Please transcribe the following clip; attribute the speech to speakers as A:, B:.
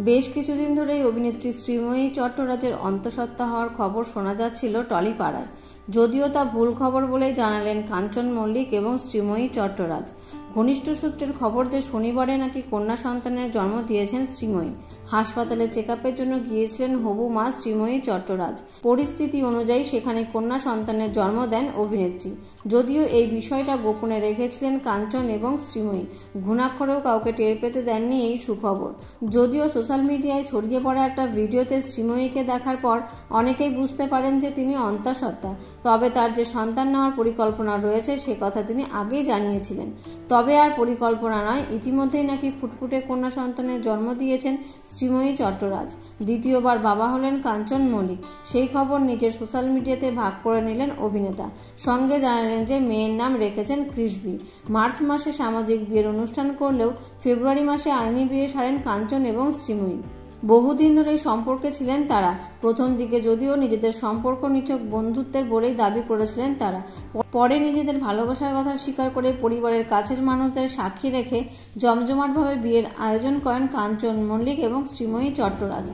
A: বেশ কিছুদিন ধরেই অভিনেত্রী শ্রীময়ী চট্টরাজের অন্তঃসত্ত্বা হওয়ার খবর শোনা যাচ্ছিল টলিপাড়ায়। যদিও তা ভুল খবর বলেই জানালেন কাঞ্চন মল্লিক এবং শ্রীময়ী চট্টরাজ। ঘনিষ্ঠ সূত্রের খবর যে শনিবারে নাকি কন্যা সন্তানের জন্ম দিয়েছেন শ্রীময়ী। হাসপাতালে চেকআপের জন্য গিয়েছিলেন হবু মা শ্রীময়ী চট্টরাজ। পরিস্থিতি অনুযায়ী সেখানে কন্যা সন্তানের জন্ম দেন অভিনেত্রী। যদিও এই বিষয়টা গোপনে রেখেছিলেন কাঞ্চন এবং শ্রীময়ী, ঘুণাক্ষরেও কাউকে টের পেতে দেননি এই সুখবর। যদিও সোশ্যাল মিডিয়ায় ছড়িয়ে পড়া একটা ভিডিওতে শ্রীময়ীকে দেখার পর অনেকেই বুঝতে পারেন যে তিনি অন্তঃসত্ত্বা, তবে তার যে সন্তান নেওয়ার পরিকল্পনা রয়েছে সে কথা তিনি আগেই জানিয়েছিলেন। তবে আর পরিকল্পনা নয়, ইতিমধ্যেই নাকি ফুটফুটে কন্যা সন্তানের জন্ম দিয়েছেন শ্রীময়ী চট্টরাজ। দ্বিতীয়বার বাবা হলেন কাঞ্চন মল্লিক। সেই খবর নিজের সোশ্যাল মিডিয়াতে ভাগ করে নিলেন অভিনেতা। সঙ্গে জানালেন যে মেয়ের নাম রেখেছেন কৃষবি। মার্চ মাসে সামাজিক বিয়ের অনুষ্ঠান করলেও ফেব্রুয়ারি মাসে আইনি বিয়ে সারেন কাঞ্চন এবং শ্রীময়ী। বহুদিন ধরে সম্পর্কে ছিলেন তারা। প্রথম দিকে যদিও নিজেদের সম্পর্ক নিছক বন্ধুত্বের বলেই দাবি করেছিলেন তারা, পরে নিজেদের ভালোবাসার কথা স্বীকার করে পরিবারের কাছের মানুষদের সাক্ষী রেখে জমজমাটভাবে বিয়ের আয়োজন করেন কাঞ্চন মল্লিক এবং শ্রীময়ী চট্টরাজ।